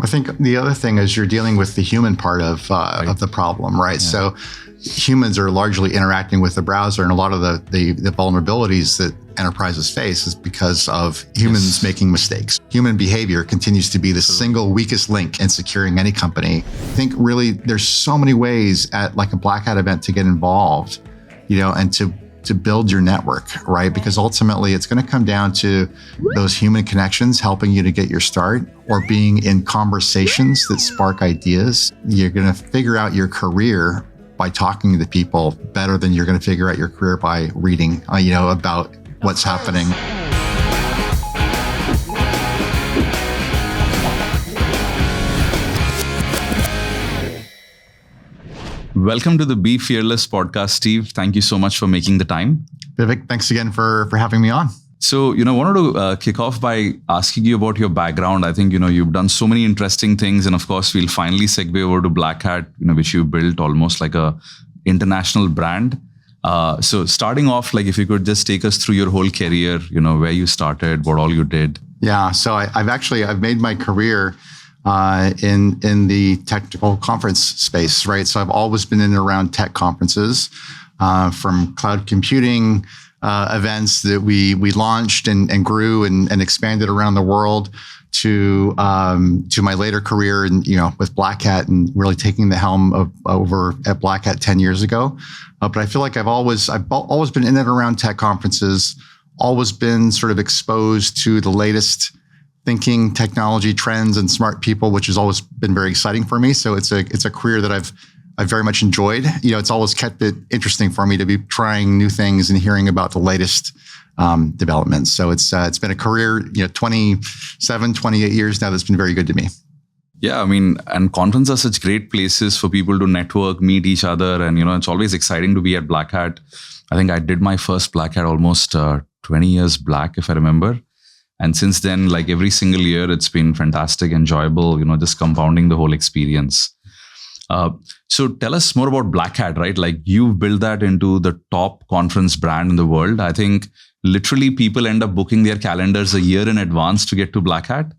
I think the other thing is you're dealing with the human part of the problem, right? Yeah. So humans are largely interacting with the browser, and a lot of the vulnerabilities that enterprises face is because of humans making mistakes. Human behavior continues to be the single weakest link in securing any company. I think really there's so many ways at like a Black Hat event to get involved, and to build your network, right? Because ultimately it's going to come down to those human connections helping you to get your start, or being in conversations that spark ideas. You're going to figure out your career by talking to people better than you're going to figure out your career by reading, about what's happening. Welcome to the Be Fearless podcast, Steve. Thank you so much for making the time. Vivek, thanks again for having me on. So, wanted to kick off by asking you about your background. I think, you've done so many interesting things. And of course, we'll finally segue over to Black Hat, which you built almost like a international brand. So starting off, like if you could just take us through your whole career, where you started, what all you did. Yeah, so I've made my career in the technical conference space, right? So I've always been in and around tech conferences, from cloud computing events that we launched and grew and expanded around the world, to my later career and with Black Hat and really taking the helm over at Black Hat 10 years ago. But I feel like I've always been in and around tech conferences, always been sort of exposed to the latest thinking, technology trends, and smart people, which has always been very exciting for me. So it's a career that I've very much enjoyed. It's always kept it interesting for me to be trying new things and hearing about the latest developments. So it's been a career, 28 years now that's been very good to me. Yeah, and conferences are such great places for people to network, meet each other. And, it's always exciting to be at Black Hat. I think I did my first Black Hat almost 20 years back, if I remember. And since then, like every single year, it's been fantastic, enjoyable, just compounding the whole experience. So tell us more about Black Hat, right? Like you've built that into the top conference brand in the world. I think literally people end up booking their calendars a year in advance to get to Black Hat.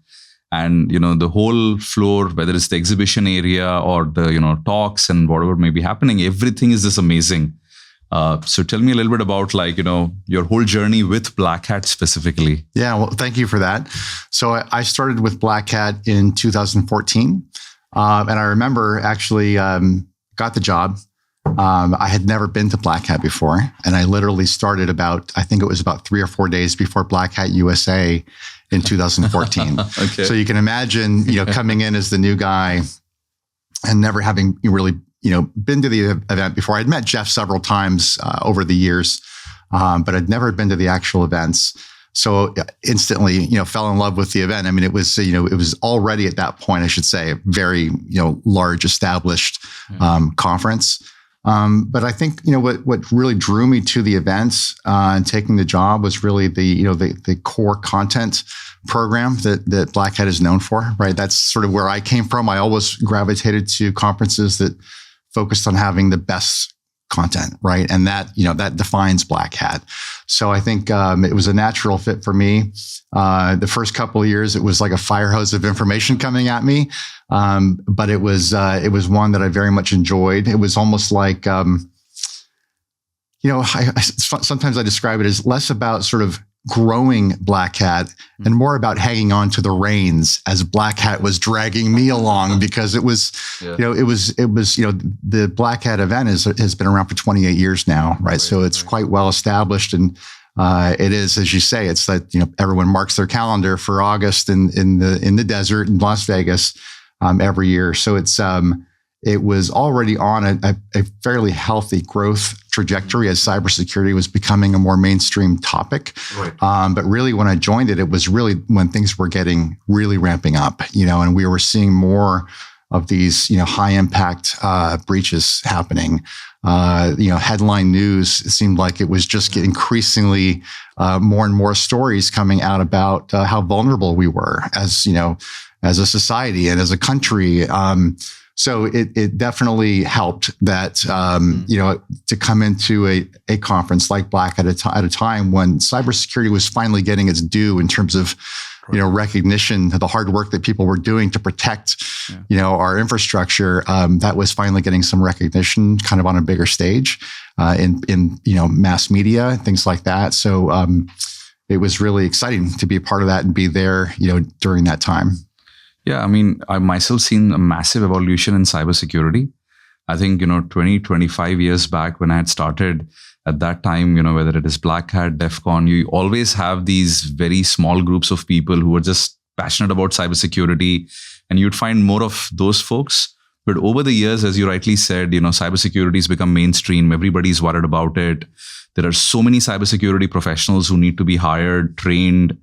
And, the whole floor, whether it's the exhibition area or the, talks and whatever may be happening, everything is just amazing. So tell me a little bit about your whole journey with Black Hat specifically. Yeah, well, thank you for that. So I started with Black Hat in 2014. And I remember actually got the job. I had never been to Black Hat before. And I literally started I think it was about 3 or 4 days before Black Hat USA in 2014. Okay. So you can imagine, coming in as the new guy and never having really, been to the event before. I'd met Jeff several times over the years, but I'd never been to the actual events. So instantly, fell in love with the event. It was, it was already at that point, I should say, a very, large established conference. But I think, what really drew me to the events and taking the job was really the core content program that Black Hat is known for, right? That's sort of where I came from. I always gravitated to conferences that focused on having the best content, right? And that, that defines Black Hat. So I think it was a natural fit for me. The first couple of years, it was like a fire hose of information coming at me. But it was one that I very much enjoyed. It was almost like, sometimes I describe it as less about sort of growing Black Hat and more about hanging on to the reins as Black Hat was dragging me along, because it was, the Black Hat event has been around for 28 years now, right? So it's quite well established, and it is, as you say, it's that everyone marks their calendar for August in the desert in Las Vegas every year. So it was already on a fairly healthy growth trajectory as cybersecurity was becoming a more mainstream topic. Right. But really, when I joined it was really when things were getting really ramping up, and we were seeing more of these, high impact breaches happening. Headline news, it seemed like it was just increasingly more and more stories coming out about how vulnerable we were as a society and as a country. So it definitely helped that, to come into a conference like Black at a time when cybersecurity was finally getting its due in terms of recognition of the hard work that people were doing to protect, our infrastructure. That was finally getting some recognition, kind of on a bigger stage, in mass media, things like that. So it was really exciting to be a part of that and be there, during that time. Yeah, I mean, I've myself seen a massive evolution in cybersecurity. I think, 20, 25 years back when I had started, at that time, whether it is Black Hat, DEF CON, you always have these very small groups of people who are just passionate about cybersecurity, and you'd find more of those folks. But over the years, as you rightly said, cybersecurity has become mainstream. Everybody's worried about it. There are so many cybersecurity professionals who need to be hired, trained.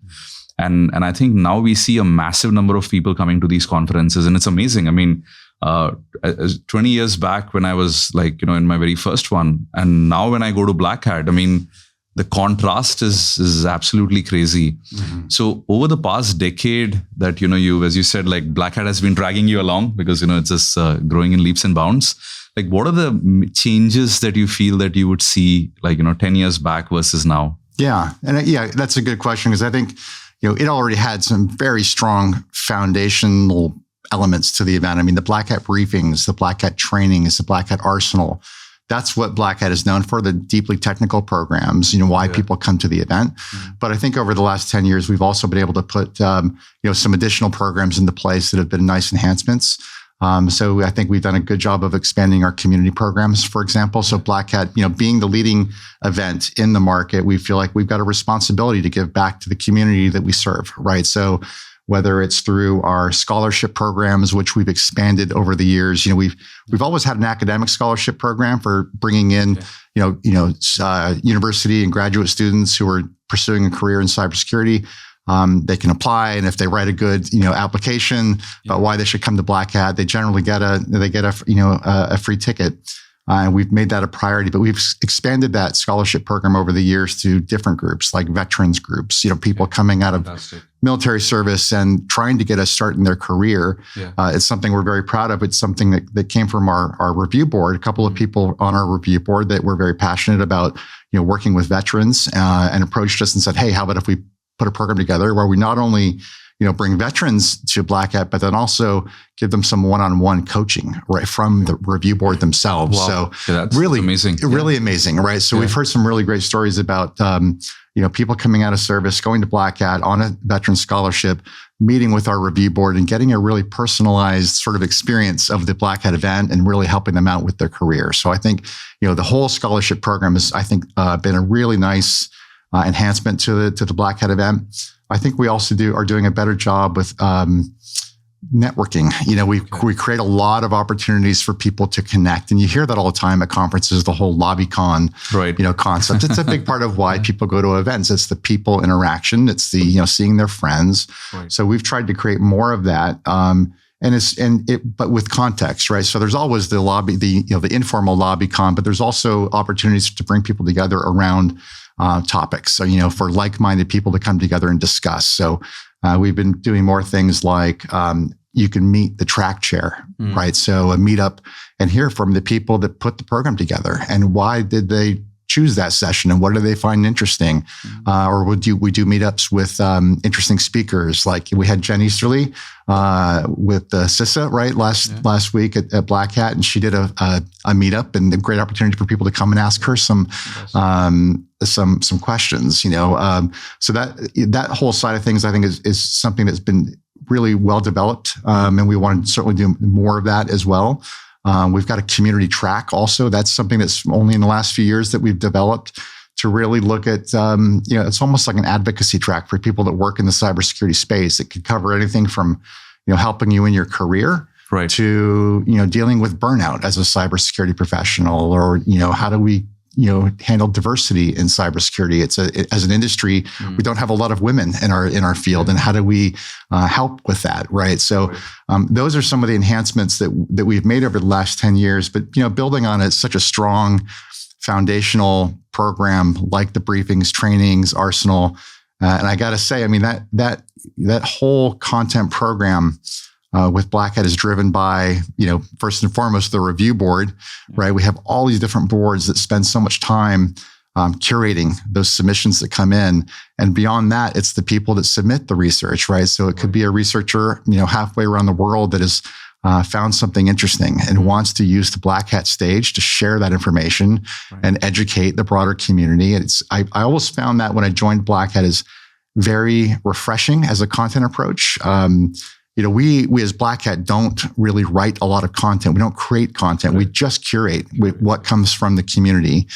And I think now we see a massive number of people coming to these conferences, and it's amazing. I mean, 20 years back when I was in my very first one, and now when I go to Black Hat, I mean, the contrast is absolutely crazy. Mm-hmm. So over the past decade that, you, as you said, Black Hat has been dragging you along because, it's just growing in leaps and bounds. What are the changes that you feel that you would see 10 years back versus now? Yeah. And that's a good question, because I think, it already had some very strong foundational elements to the event. I mean, the Black Hat briefings, the Black Hat trainings, the Black Hat arsenal. That's what Black Hat is known for, the deeply technical programs, why people come to the event. Mm-hmm. But I think over the last 10 years, we've also been able to put, some additional programs into place that have been nice enhancements. So I think we've done a good job of expanding our community programs, for example. So Black Hat, being the leading event in the market, we feel like we've got a responsibility to give back to the community that we serve, right? So whether it's through our scholarship programs, which we've expanded over the years, we've always had an academic scholarship program for bringing in, university and graduate students who are pursuing a career in cybersecurity. They can apply, and if they write a good, application about why they should come to Black Hat, they generally get a free ticket. And we've made that a priority, but we've expanded that scholarship program over the years to different groups, like veterans groups, people coming out of military service and trying to get a start in their career. It's something we're very proud of. It's something that came from our review board. A couple of people on our review board that were very passionate about, working with veterans, and approached us and said, hey, how about if we put a program together where we not only bring veterans to Black Hat, but then also give them some one-on-one coaching right from the review board themselves. Wow. So that's really amazing, really amazing, right? So we've heard some really great stories about people coming out of service, going to Black Hat on a veteran scholarship, meeting with our review board, and getting a really personalized sort of experience of the Black Hat event and really helping them out with their career. So I think the whole scholarship program has, I think, been a really nice enhancement to the Black Hat event. I think we also are doing a better job with networking. We create a lot of opportunities for people to connect, and you hear that all the time at conferences. The whole LobbyCon, concept. It's a big part of why people go to events. It's the people interaction. It's the seeing their friends. Right. So we've tried to create more of that. But with context, right? So there's always the informal LobbyCon, but there's also opportunities to bring people together around topics. So, for like-minded people to come together and discuss. So we've been doing more things like you can meet the track chair, right? So a meetup and hear from the people that put the program together and why did they choose that session and what do they find interesting? Or we do meetups with interesting speakers. Like we had Jen Easterly with CISA, right, last week at Black Hat, and she did a meetup, and a great opportunity for people to come and ask her some questions. So that whole side of things, I think, is something that's been really well developed, and we want to certainly do more of that as well. We've got a community track also. That's something that's only in the last few years that we've developed to really look at, it's almost like an advocacy track for people that work in the cybersecurity space. It could cover anything from, helping you in your career, right, to, dealing with burnout as a cybersecurity professional, or, how do we, handle diversity in cybersecurity? As an industry, we don't have a lot of women in our field, and how do we help with that, right? So those are some of the enhancements that we've made over the last 10 years. But building on such a strong foundational program like the briefings, trainings, arsenal, and I got to say, I mean that whole content program with Black Hat is driven by, first and foremost, the review board, right? We have all these different boards that spend so much time curating those submissions that come in. And beyond that, it's the people that submit the research, right? So it could be a researcher, halfway around the world that has found something interesting and wants to use the Black Hat stage to share that information and educate the broader community. And I always found that when I joined Black Hat is very refreshing as a content approach. We as Black Hat don't really write a lot of content. We don't create content. We just curate with what comes from the community.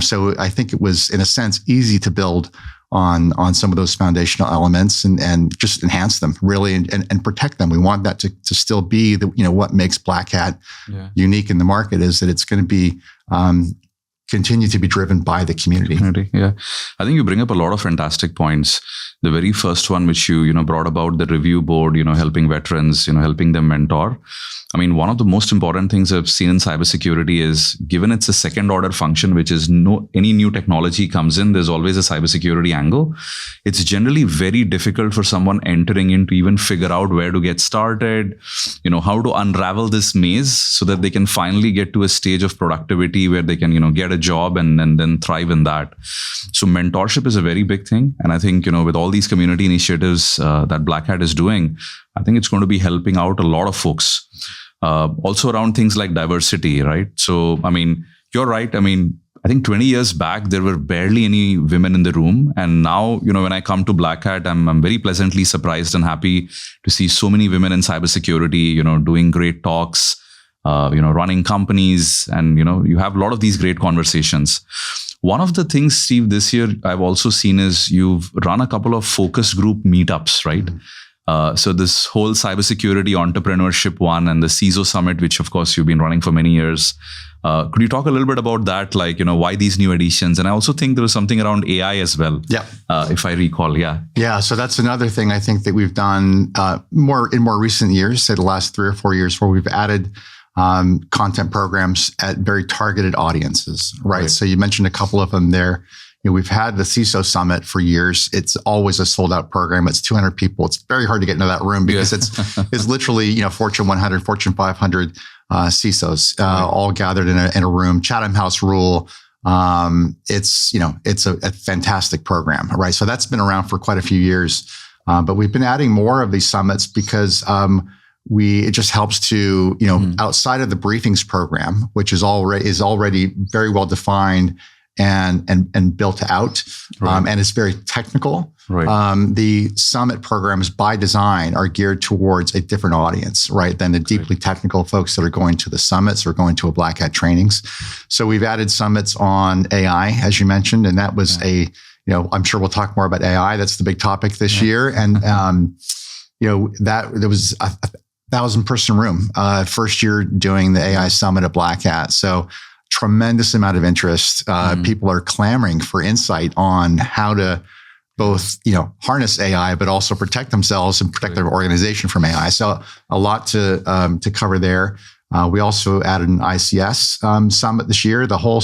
So I think it was, in a sense, easy to build on some of those foundational elements and just enhance them really and protect them. We want that to still be what makes Black Hat unique in the market is that it's going to be continue to be driven by the community. Yeah. I think you bring up a lot of fantastic points. The very first one, which you brought about the review board, helping veterans, helping them mentor. I mean, one of the most important things I've seen in cybersecurity is, given it's a second order function, which is any new technology comes in, there's always a cybersecurity angle. It's generally very difficult for someone entering in to even figure out where to get started, how to unravel this maze so that they can finally get to a stage of productivity where they can, get a job and then thrive in that. So mentorship is a very big thing. And I think, with all these community initiatives that Black Hat is doing, I think it's going to be helping out a lot of folks. Also around things like diversity, right? So, I mean, you're right. I mean, I think 20 years back, there were barely any women in the room. And now, when I come to Black Hat, I'm very pleasantly surprised and happy to see so many women in cybersecurity, doing great talks, running companies. And, you have a lot of these great conversations. One of the things, Steve, this year I've also seen is you've run a couple of focus group meetups, right? So this whole cybersecurity entrepreneurship one and the CISO summit, which of course you've been running for many years. Could you talk a little bit about that? Like, why these new editions? And I also think there was something around AI as well. Yeah. If I recall. Yeah. Yeah. So that's another thing I think that we've done more recent years, say the last 3 or 4 years, where we've added content programs at very targeted audiences, right? So you mentioned a couple of them there. We've had the CISO Summit for years. It's always a sold out program. It's 200 people. It's very hard to get into that room because it's literally, Fortune 100, Fortune 500 CISOs all gathered in a room. Chatham House rule. It's a fantastic program, right? So that's been around for quite a few years. But we've been adding more of these summits because it just helps to, outside of the briefings program, which is already very well defined and built out, and it's very technical. The summit programs by design are geared towards a different audience, right, than the deeply technical folks that are going to the summits or going to a Black Hat trainings. So we've added summits on AI, as you mentioned, and that was I'm sure we'll talk more about AI. That's the big topic this year, and that there was a 1,000-person room first year doing the AI summit at Black Hat. So tremendous amount of interest. People are clamoring for insight on how to both, harness AI, but also protect themselves and protect their organization from AI. So a lot to cover there. We also added an ICS summit this year. The whole,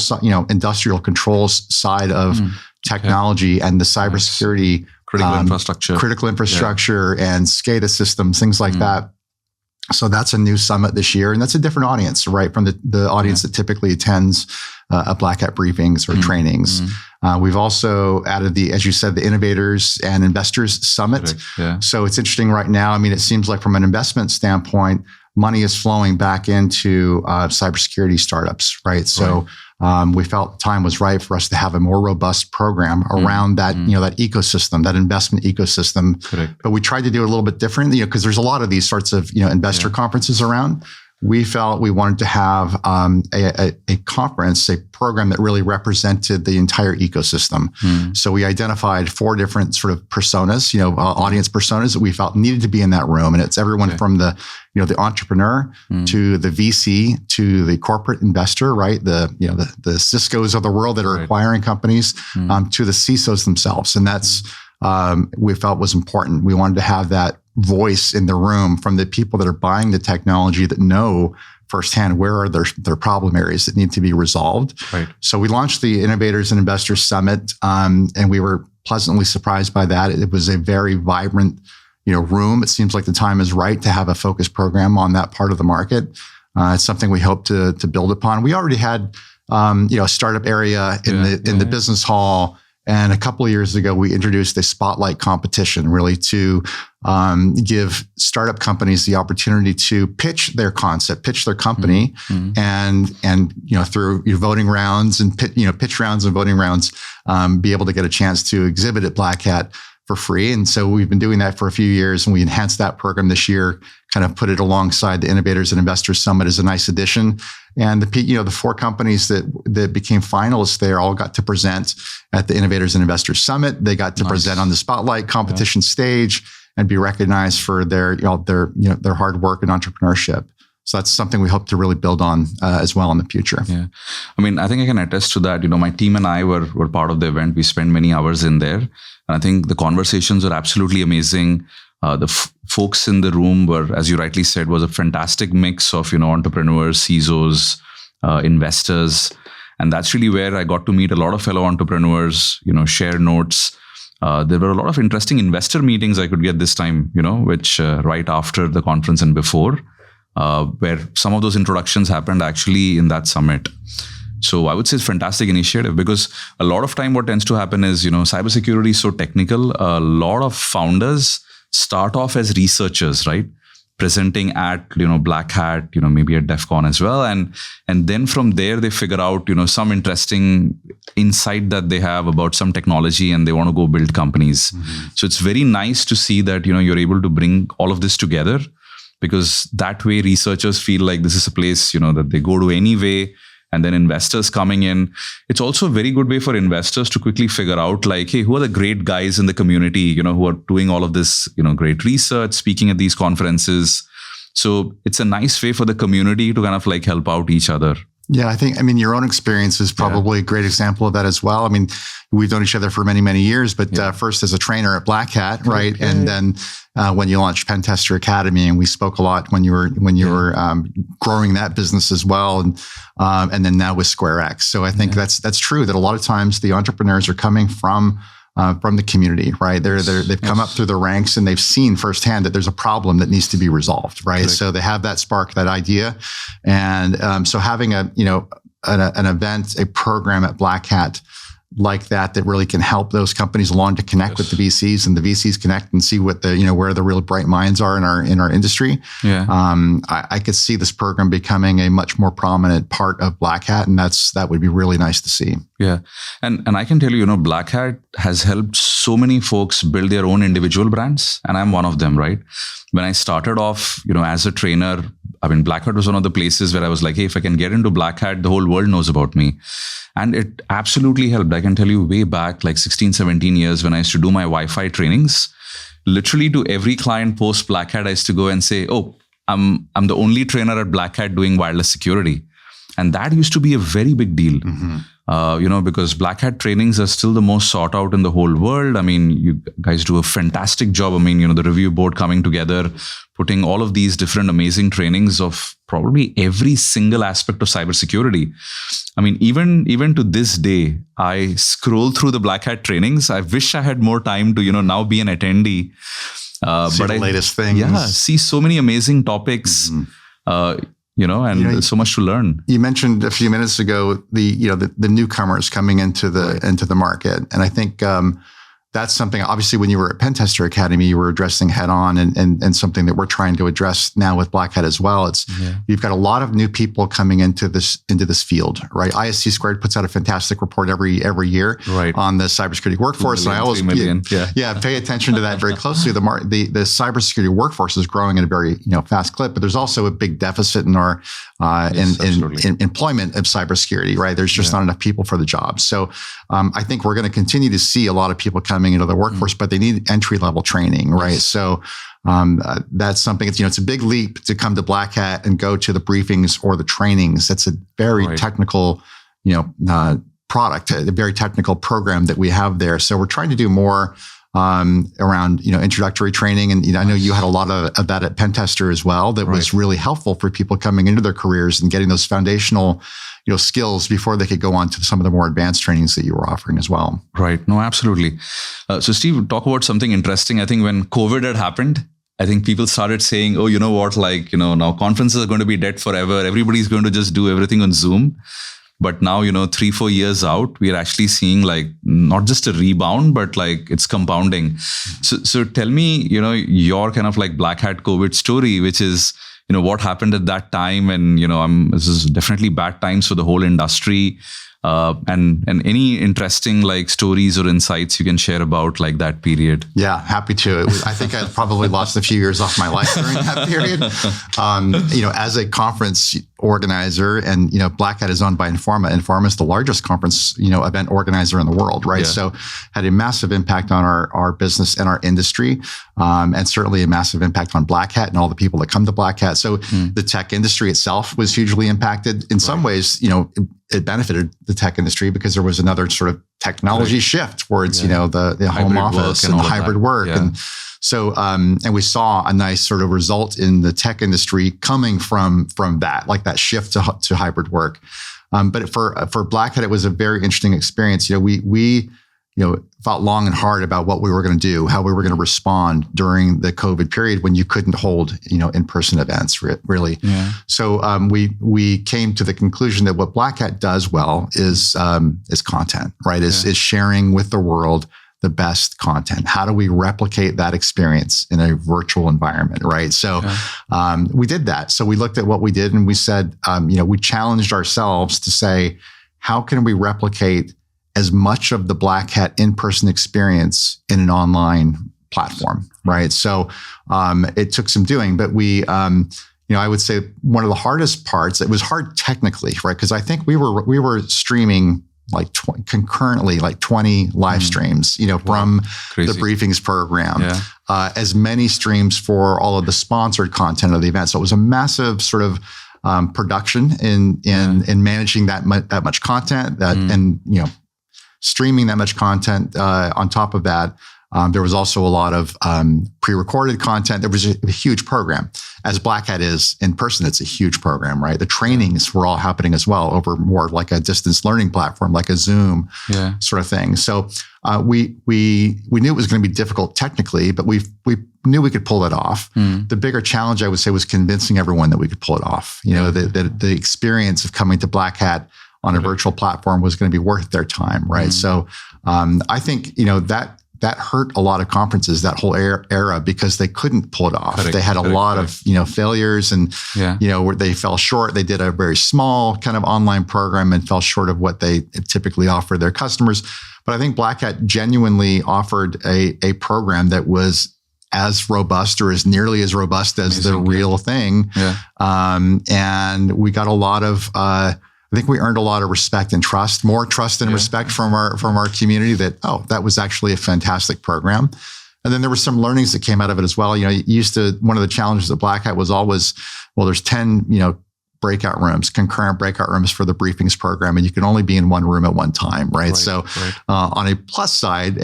industrial controls side of technology and the cybersecurity, critical infrastructure, and SCADA systems, things like that. So that's a new summit this year, and that's a different audience, right, from the audience that typically attends a Black Hat briefings or trainings. We've also added as you said, the Innovators and Investors Summit. So it's interesting right now. I mean, it seems like from an investment standpoint, money is flowing back into cybersecurity startups, right? So we felt time was right for us to have a more robust program around that, that ecosystem, that investment ecosystem. But we tried to do it a little bit differently, because there's a lot of these sorts of, investor conferences around. We felt we wanted to have a conference, a program that really represented the entire ecosystem. So we identified 4 different sort of personas, audience personas that we felt needed to be in that room. And it's everyone from the entrepreneur to the VC to the corporate investor, right? The Ciscos of the world that are acquiring companies to the CISOs themselves. And that's we felt was important. We wanted to have that voice in the room from the people that are buying the technology that know firsthand where are their problem areas that need to be resolved. So we launched the Innovators and Investors Summit, and we were pleasantly surprised by that. It was a very vibrant, room. It seems like the time is right to have a focused program on that part of the market. It's something we hope to build upon. We already had startup area in the business hall. And a couple of years ago, we introduced a spotlight competition, really to give startup companies the opportunity to pitch their concept, pitch their company, and through voting rounds and pitch rounds and voting rounds, be able to get a chance to exhibit at Black Hat for free. And so we've been doing that for a few years, and we enhanced that program this year, kind of put it alongside the Innovators and Investors Summit as a nice addition. And the 4 companies that became finalists there all got to present at the Innovators and Investors Summit. They got to present on the spotlight competition stage and be recognized for their hard work and entrepreneurship. So that's something we hope to really build on as well in the future. Yeah. I mean, I think I can attest to that. My team and I were part of the event. We spent many hours in there. And I think the conversations were absolutely amazing. The folks in the room were, as you rightly said, was a fantastic mix of, entrepreneurs, CISOs, investors. And that's really where I got to meet a lot of fellow entrepreneurs, share notes. There were a lot of interesting investor meetings I could get this time, which right after the conference and before, where some of those introductions happened actually in that summit. So I would say it's a fantastic initiative, because a lot of time what tends to happen is, cybersecurity is so technical. A lot of founders start off as researchers, right? Presenting at, Black Hat, maybe at DEF CON as well. And then from there, they figure out, some interesting insight that they have about some technology, and they want to go build companies. So it's very nice to see that, you're able to bring all of this together, because that way researchers feel like this is a place, that they go to anyway. And then investors coming in. It's also a very good way for investors to quickly figure out, like, hey, who are the great guys in the community, who are doing all of this, great research, speaking at these conferences. So it's a nice way for the community to kind of like help out each other. Yeah, your own experience is probably a great example of that as well. I mean, we've known each other for many, many years, but first as a trainer at Black Hat, right? Yeah. And then when you launched Pentester Academy, and we spoke a lot when you were growing that business as well, and then now with SquareX. So I think that's true, that a lot of times the entrepreneurs are coming from the community, right? They've come up through the ranks, and they've seen firsthand that there's a problem that needs to be resolved, right? Correct. So they have that spark, that idea, and so having an event, a program at Black Hat like that really can help those companies along to connect with the VCs, and the VCs connect and see what where the real bright minds are in our industry. Yeah. I could see this program becoming a much more prominent part of Black Hat, and that would be really nice to see. Yeah. And I can tell you, Black Hat has helped so many folks build their own individual brands, and I'm one of them, right? When I started off, as a trainer, Black Hat was one of the places where I was like, hey, if I can get into Black Hat, the whole world knows about me. And it absolutely helped. I can tell you way back, like 16, 17 years, when I used to do my Wi-Fi trainings, literally to every client post Black Hat, I used to go and say, oh, I'm the only trainer at Black Hat doing wireless security. And that used to be a very big deal. Because Black Hat trainings are still the most sought out in the whole world. You guys do a fantastic job. The review board coming together, putting all of these different amazing trainings of probably every single aspect of cybersecurity. Even to this day, I scroll through the Black Hat trainings. I wish I had more time to, now be an attendee. See the latest things. Yeah, see so many amazing topics. So much to learn. You mentioned a few minutes ago the newcomers coming into the market, and I think that's something. Obviously, when you were at Pentester Academy, you were addressing head on, and something that we're trying to address now with Black Hat as well. You've got a lot of new people coming into this field, right? ISC Squared puts out a fantastic report every year on the cybersecurity workforce, and I always pay attention to that very closely. The cybersecurity workforce is growing at a very fast clip, but there's also a big deficit in our in employment of cybersecurity, right? There's just not enough people for the job. So I think we're going to continue to see a lot of people coming into the workforce, but they need entry-level training, right? So that's something. It's a big leap to come to Black Hat and go to the briefings or the trainings. That's a very technical, product, a very technical program that we have there. So we're trying to do more around introductory training, and I know you had a lot of that at Pentester as well. That was really helpful for people coming into their careers and getting those foundational skills before they could go on to some of the more advanced trainings that you were offering as well. Right. No, absolutely. So Steve, talk about something interesting. I think when COVID had happened, I think people started saying, oh, now conferences are going to be dead forever. Everybody's going to just do everything on Zoom. But now, 3-4 years out, we are actually seeing like not just a rebound, but like it's compounding. So tell me, your kind of like Black Hat COVID story, which is, what happened at that time. And, this is definitely bad times for the whole industry. And any interesting like stories or insights you can share about like that period. Yeah, happy to. I think I probably lost a few years off my life during that period. As a conference organizer, and Black Hat is owned by Informa. Informa is the largest conference event organizer in the world, right? Yeah. So had a massive impact on our business and our industry, and certainly a massive impact on Black Hat and all the people that come to Black Hat. So the tech industry itself was hugely impacted. In some ways, it benefited the tech industry because there was another sort of technology shift towards, the home office and the hybrid work. Yeah. And so, and we saw a nice sort of result in the tech industry coming from that, like that shift to hybrid work. But for Black Hat, it was a very interesting experience. We thought long and hard about what we were going to do, how we were going to respond during the COVID period when you couldn't hold, in-person events really. Yeah. So we came to the conclusion that what Black Hat does well is content, right? Is sharing with the world the best content. How do we replicate that experience in a virtual environment, right? So we did that. So we looked at what we did and we said, we challenged ourselves to say, how can we replicate as much of the Black Hat in-person experience in an online platform, right? So it took some doing, but we, I would say one of the hardest parts, it was hard technically, right? Because I think we were streaming like concurrently, like 20 live streams, from the briefings program, as many streams for all of the sponsored content of the event. So it was a massive sort of production in managing that much content and streaming that much content. On top of that, there was also a lot of pre-recorded content. There was a huge program. As Black Hat is in person, it's a huge program, right? The trainings were all happening as well over more like a distance learning platform, like a Zoom sort of thing. So we knew it was going to be difficult technically, but we knew we could pull that off. The bigger challenge, I would say, was convincing everyone that we could pull it off. The experience of coming to Black Hat on a virtual platform was going to be worth their time, right? So I think that hurt a lot of conferences, that whole era, because they couldn't pull it off. They had a lot of failures, and where they fell short. They did a very small kind of online program and fell short of what they typically offer their customers. But I think Black Hat genuinely offered a program that was as robust or as nearly as robust as the real thing. And we got a lot of I think we earned a lot of respect and trust, more trust and respect from our community that was actually a fantastic program. And then there were some learnings that came out of it as well. One of the challenges at Black Hat was always, there's 10, breakout rooms, concurrent breakout rooms for the briefings program, and you can only be in one room at one time, right? So on a plus side,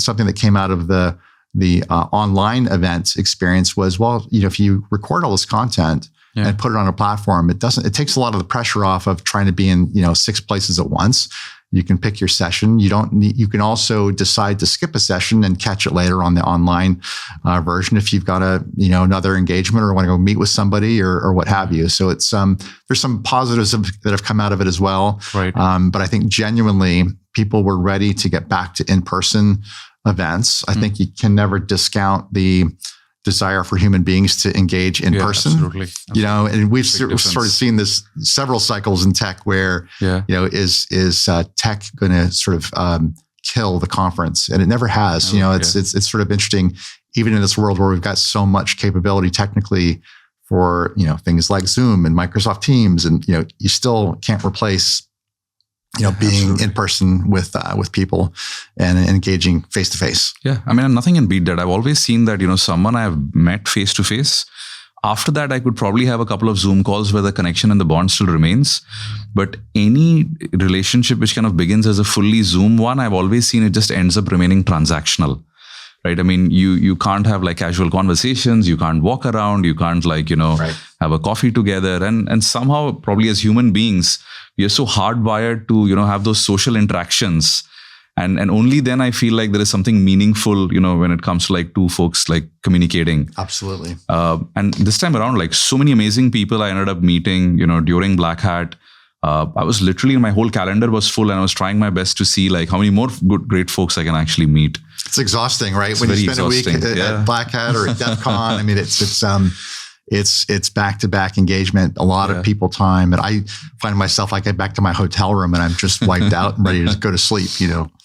something that came out of the online event experience was, if you record all this content, and put it on a platform, it takes a lot of the pressure off of trying to be in, 6 places at once. You can pick your session. You can also decide to skip a session and catch it later on the online version if you've got another engagement or want to go meet with somebody or what have you. So it's there's some positives that have come out of it as well. Right. But I think genuinely people were ready to get back to in-person events. I think you can never discount the desire for human beings to engage in person. Absolutely. And we've sort of seen this several cycles in tech where, is tech going to sort of kill the conference? And it never has. It's sort of interesting, even in this world where we've got so much capability technically for, things like Zoom and Microsoft Teams, and, you still can't replace being in person with people and engaging face to face. Yeah. I mean, nothing can beat that. I've always seen that, someone I've met face to face. After that, I could probably have a couple of Zoom calls where the connection and the bond still remains. But any relationship which kind of begins as a fully Zoom one, I've always seen it just ends up remaining transactional. Right. I mean, you can't have like casual conversations. You can't walk around. You can't have a coffee together. And somehow probably as human beings, we are so hardwired to, have those social interactions. And only then I feel like there is something meaningful, when it comes to like two folks like communicating. Absolutely. And this time around, like so many amazing people I ended up meeting, during Black Hat. I was literally, my whole calendar was full, and I was trying my best to see like how many more great folks I can actually meet. It's exhausting, right? When you spend a week at Black Hat or at DEF CON, I mean, it's back-to-back engagement, a lot of people time. And I find myself, I get back to my hotel room and I'm just wiped out and ready to go to sleep,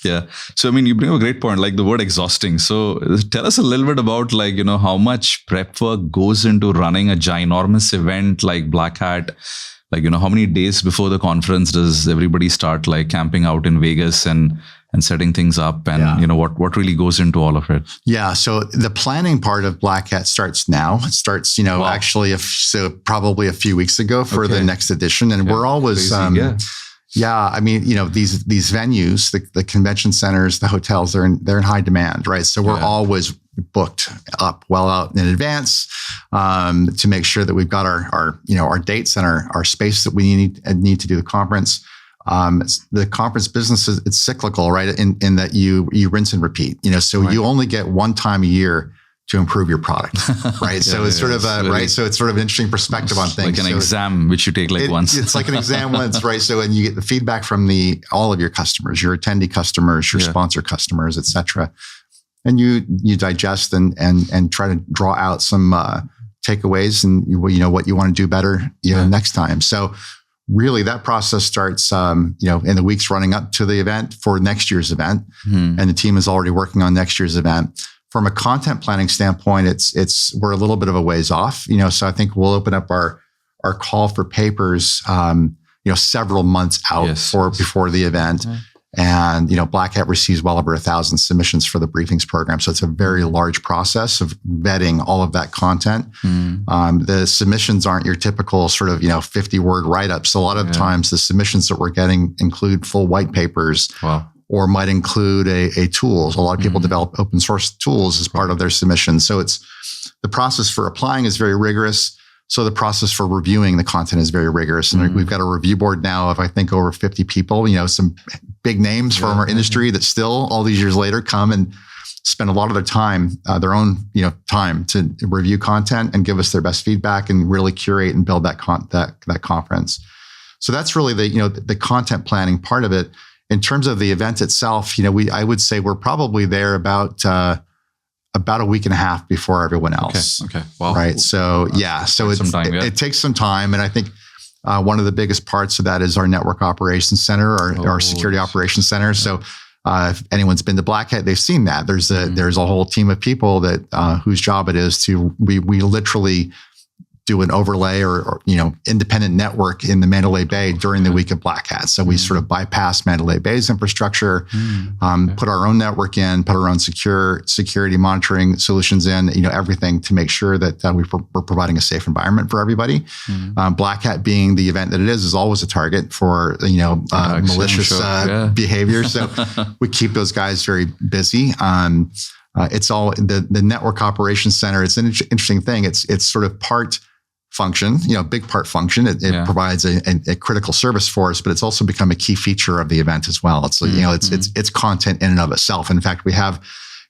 Yeah. So, I mean, you bring up a great point, like the word exhausting. So tell us a little bit about like, how much prep work goes into running a ginormous event like Black Hat. Like, how many days before the conference does everybody start like camping out in Vegas and setting things up, and what really goes into all of it? Yeah, so the planning part of Black Hat starts now. It starts, Wow. actually, probably a few weeks ago for the next edition, and we're always, I mean, these venues, the convention centers, the hotels, they're in high demand, right? So we're always booked up well out in advance to make sure that we've got our dates and our space that we need to do the conference. The conference business it's cyclical, right? In that you rinse and repeat, so you only get one time a year to improve your product, right? So it's sort of right. So it's sort of an interesting perspective on things. Like an exam, which you take once. It's like an exam once, right? So, and you get the feedback from all of your customers, your attendee customers, your sponsor customers, et cetera. And you digest and try to draw out some takeaways and what you want to do better, next time. So really, that process starts, in the weeks running up to the event for next year's event, and the team is already working on next year's event. From a content planning standpoint, we're a little bit of a ways off, So I think we'll open up our call for papers, several months out before the event. And, Black Hat receives well over 1,000 submissions for the briefings program. So it's a very large process of vetting all of that content. The submissions aren't your typical sort of, 50-word write-ups. A lot of times the submissions that we're getting include full white papers or might include a tools. A lot of people develop open source tools as part of their submission. So the process for applying is very rigorous. So the process for reviewing the content is very rigorous. And we've got a review board now of, I think, over 50 people, some big names from our industry that still all these years later come and spend a lot of their time, their own, time to review content and give us their best feedback and really curate and build that conference. So that's really the content planning part of it. In terms of the event itself, I would say we're probably there about a week and a half before everyone else. Okay. Wow. Right. So it takes some time. And I think one of the biggest parts of that is our network operations center, our security operations center. So if anyone's been to Black Hat, they've seen that. There's a whole team of people that whose job it is we literally do an overlay or independent network in the Mandalay Bay during the week of Black Hat. So we sort of bypass Mandalay Bay's infrastructure, put our own network in, put our own security monitoring solutions in, everything to make sure that we're providing a safe environment for everybody. Black Hat being the event that it is always a target for, malicious behavior. So we keep those guys very busy. It's all the network operations center. It's an interesting thing. It's sort of part function, big part function. It provides a critical service for us, but it's also become a key feature of the event as well. It's it's content in and of itself. In fact, we have,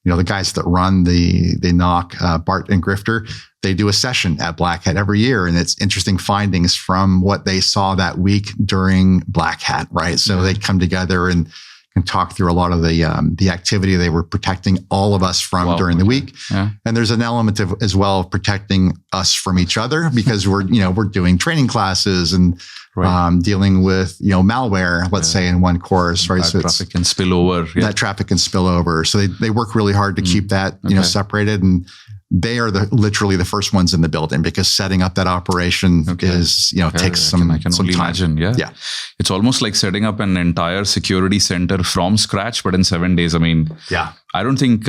the guys that run the NOC, Bart and Grifter, they do a session at Black Hat every year, and it's interesting findings from what they saw that week during Black Hat, right? So they come together and can talk through a lot of the activity they were protecting all of us from during the week. And there's an element as well of protecting us from each other because we're doing training classes and dealing with, malware, let's say in one course, right? So traffic can spill over. That traffic can spill over. So they work really hard to keep that, separated, and they are literally the first ones in the building because setting up that operation is, takes some I can only time. imagine. Yeah. It's almost like setting up an entire security center from scratch, but in 7 days. I mean, I don't think,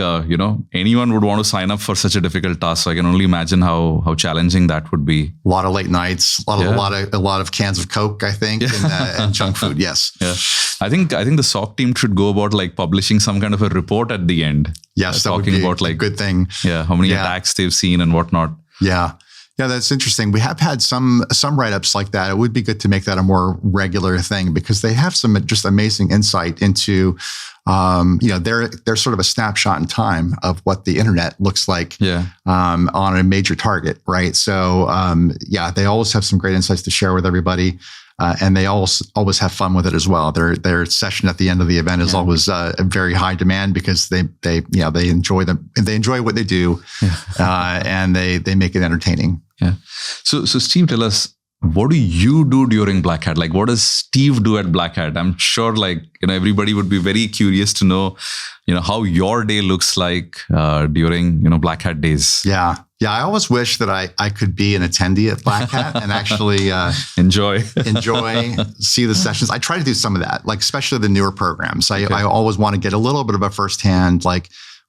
anyone would want to sign up for such a difficult task. So I can only imagine how challenging that would be. A lot of late nights, a lot of cans of Coke, I think, and junk food. Yes. Yeah. I think the SOC team should go about like publishing some kind of a report at the end. Yes. That talking would be about like a good thing. Yeah. How many attacks they've seen and whatnot. Yeah. Yeah, that's interesting. We have had some write-ups like that. It would be good to make that a more regular thing because they have some just amazing insight into they're sort of a snapshot in time of what the internet looks like on a major target, right? So they always have some great insights to share with everybody. And they always have fun with it as well. Their session at the end of the event is always a very high demand because they enjoy them. They enjoy what they do, and they make it entertaining. Yeah. So Steve, tell us, what do you do during Black Hat? Like, what does Steve do at Black Hat? I'm sure, everybody would be very curious to know, how your day looks like during Black Hat days. Yeah. I always wish that I could be an attendee at Black Hat and actually enjoy, see the sessions. I try to do some of that, especially the newer programs. I always want to get a little bit of a firsthand,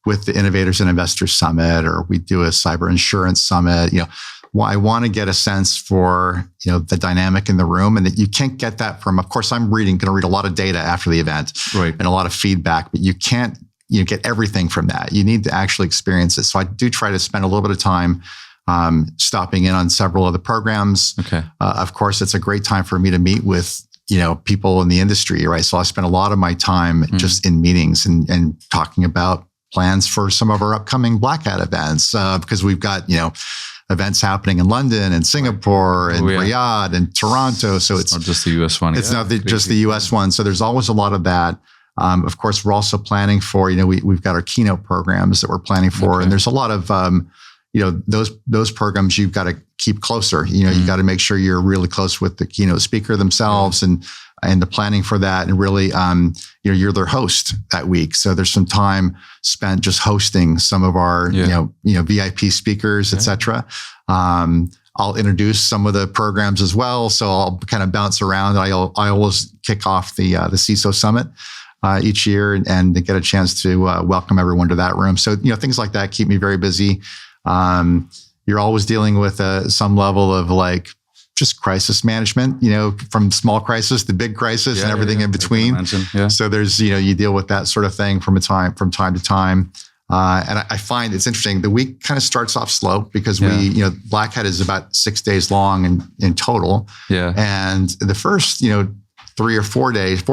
with the Innovators and Investors Summit, or we do a cyber insurance summit. I want to get a sense for the dynamic in the room, and that you can't get that from. Of course, I'm going to read a lot of data after the event, right, and a lot of feedback, but you can't get everything from that. You need to actually experience it. So I do try to spend a little bit of time stopping in on several of the programs. Okay. Of course, it's a great time for me to meet with people in the industry, right? So I spend a lot of my time just in meetings and talking about plans for some of our upcoming Black Hat events, because we've got events happening in London and Singapore and Riyadh and Toronto. So it's not just the US one. It's not just the US one. So there's always a lot of that. Of course, we're also planning for, we've got our keynote programs that we're planning for. And there's a lot of, those programs you've got to keep closer. You've got to make sure you're really close with the keynote speaker themselves and the planning for that. And really, you're their host that week. So there's some time spent just hosting some of our, VIP speakers, et cetera. I'll introduce some of the programs as well. So I'll kind of bounce around. I always kick off the CISO Summit each year and get a chance to welcome everyone to that room. So, things like that keep me very busy. You're always dealing with some level of just crisis management, from small crisis to big crisis and everything in between. So there's, you deal with that sort of thing from time to time. And I find it's interesting. The week kind of starts off slow because Black Hat is about 6 days long in total. Yeah. And the first, 3 or 4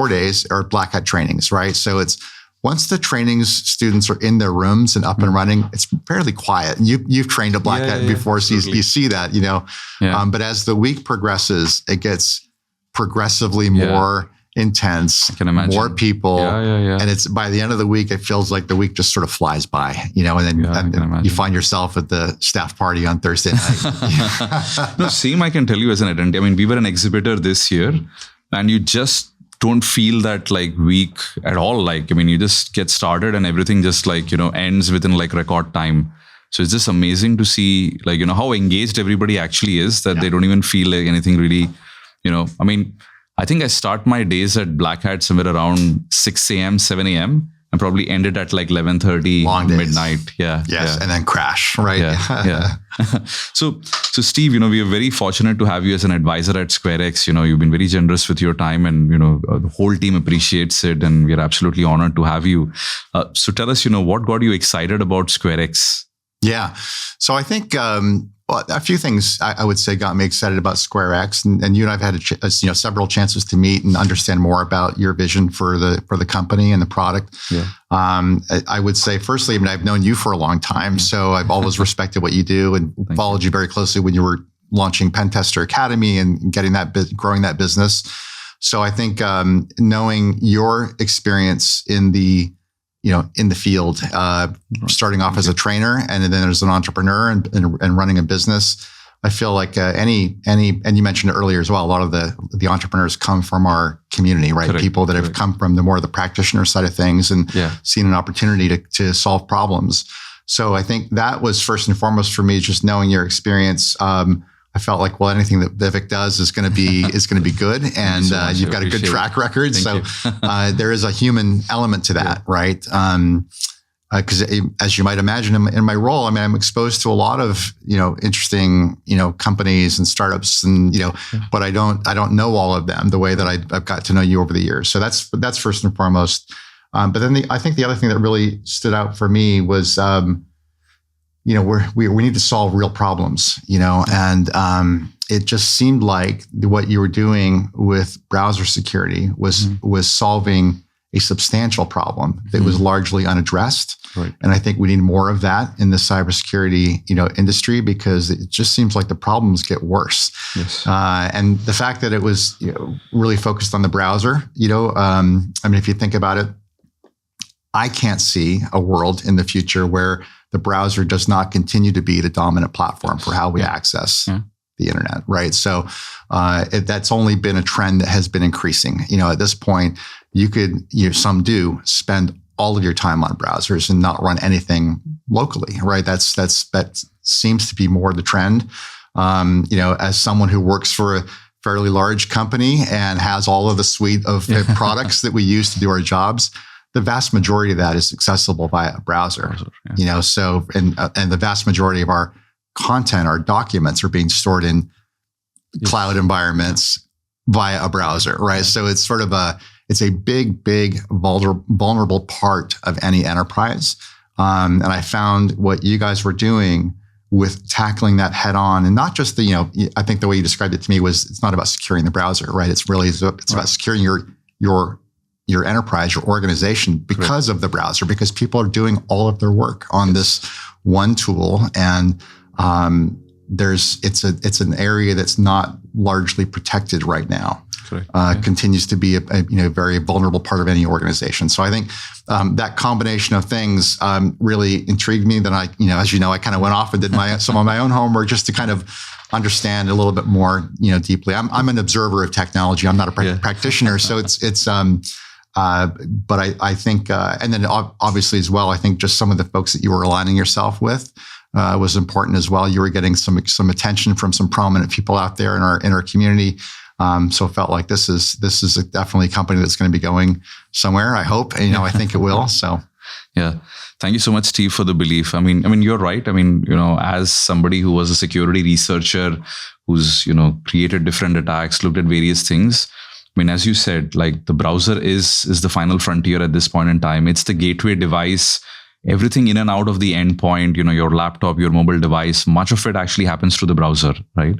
days are Black Hat trainings, right? So it's once the trainings students are in their rooms and up and running, it's fairly quiet. And you've trained a Black Hat before, so you see that, but as the week progresses, it gets progressively more intense, I can imagine. More people. And it's by the end of the week, it feels like the week just sort of flies by, and then you find yourself at the staff party on Thursday night. No, same I can tell you as an attendee. I mean, we were an exhibitor this year, and you just don't feel that week at all. You just get started and everything just ends within record time. So it's just amazing to see how engaged everybody actually is, that they don't even feel like anything really, I think I start my days at Black Hat somewhere around 6 a.m., 7 a.m. and probably ended at 11:30 midnight. And then crash, right? So Steve, we are very fortunate to have you as an advisor at SquareX. You've been very generous with your time, and the whole team appreciates it, and we are absolutely honored to have you. So tell us, what got you excited about SquareX? Yeah. So I think a few things I would say got me excited about SquareX, and you and I've had several chances to meet and understand more about your vision for the company and the product. I would say, firstly, I've known you for a long time, so I've always respected what you do and followed you very closely when you were launching Pentester Academy and getting growing that business. So I think knowing your experience in the field, starting off as a trainer and then as an entrepreneur and running a business, I feel like and you mentioned it earlier as well, a lot of the entrepreneurs come from our community, right? Correct. People that have come from the more the practitioner side of things and seen an opportunity to solve problems. So I think that was first and foremost for me, just knowing your experience. I felt like, well, anything that Vivek does is going to be good, and you've got a good track record. So there is a human element to that, right? Because as you might imagine, in my role, I'm exposed to a lot of interesting companies and startups, and but I don't know all of them the way that I've got to know you over the years. So that's first and foremost. But then I think the other thing that really stood out for me was. We need to solve real problems, and it just seemed like what you were doing with browser security was solving a substantial problem that was largely unaddressed. Right. And I think we need more of that in the cybersecurity, industry, because it just seems like the problems get worse. Yes. And the fact that it was really focused on the browser, if you think about it, I can't see a world in the future where the browser does not continue to be the dominant platform for how we access the internet, right? So that's only been a trend that has been increasing. At this point, you could, some do spend all of your time on browsers and not run anything locally, right? That seems to be more the trend. As someone who works for a fairly large company and has all of the suite of products that we use to do our jobs, the vast majority of that is accessible via a browser. So the vast majority of our content, our documents, are being stored in cloud environments via a browser, right? So it's sort of it's a big vulnerable part of any enterprise. And I found what you guys were doing with tackling that head on, and not just I think the way you described it to me was, it's not about securing the browser, right? It's about securing your enterprise, your organization, because of the browser, because people are doing all of their work on this one tool. And it's an area that's not largely protected right now. Continues to be a very vulnerable part of any organization. So I think that combination of things really intrigued me. Then I kind of went off and did some of my own homework just to kind of understand a little bit more, deeply. I'm an observer of technology. I'm not a practitioner, so but I think, and then obviously as well, I think just some of the folks that you were aligning yourself with was important as well. You were getting some attention from some prominent people out there in our community. So it felt like this is definitely a company that's going to be going somewhere. I hope, I think it will. So, yeah. Thank you so much, Steve, for the belief. I mean, you're right. As somebody who was a security researcher, who's, created different attacks, looked at various things. As you said, like, the browser is the final frontier at this point in time. It's the gateway device. Everything in and out of the endpoint, your laptop, your mobile device, much of it actually happens through the browser, right?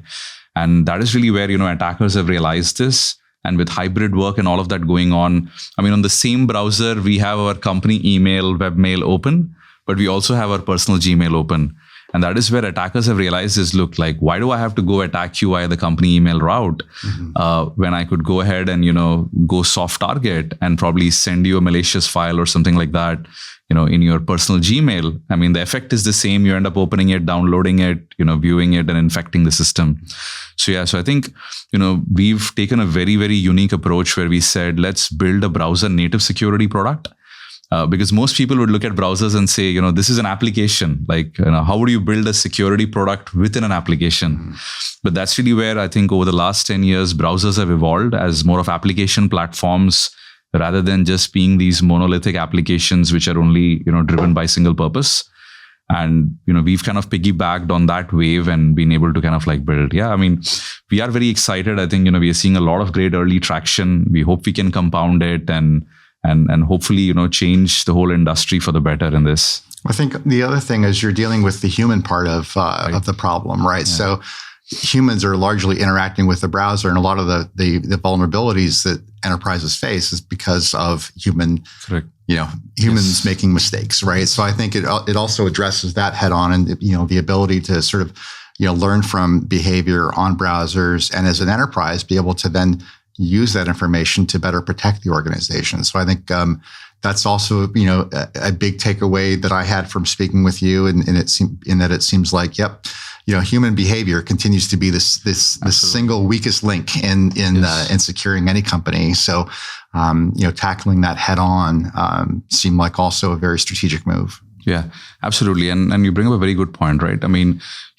And that is really where, attackers have realized this. And with hybrid work and all of that going on, on the same browser, we have our company email, webmail open, but we also have our personal Gmail open. And that is where attackers have realized is, look, like, why do I have to go attack you via the company email route when I could go ahead and, go soft target and probably send you a malicious file or something like that, in your personal Gmail. The effect is the same. You end up opening it, downloading it, viewing it, and infecting the system. So I think, we've taken a very, very unique approach where we said, let's build a browser native security product. Because most people would look at browsers and say, this is an application. Like, how would you build a security product within an application? But that's really where I think over the last 10 years, browsers have evolved as more of application platforms rather than just being these monolithic applications which are only, driven by single purpose. And, we've kind of piggybacked on that wave and been able to kind of like build. Yeah, we are very excited. I think, we are seeing a lot of great early traction. We hope we can compound it and hopefully, change the whole industry for the better in this. I think the other thing is you're dealing with the human part of the problem, right? Yeah. So humans are largely interacting with the browser, and a lot of the vulnerabilities that enterprises face is because of humans making mistakes, right? So I think it also addresses that head on, and the ability to sort of learn from behavior on browsers, and as an enterprise be able to then use that information to better protect the organization. So I think that's also a big takeaway that I had from speaking with you, and it seems like human behavior continues to be this single weakest link in securing any company. So tackling that head on seemed like also a very strategic move. Yeah, absolutely. And you bring up a very good point, right?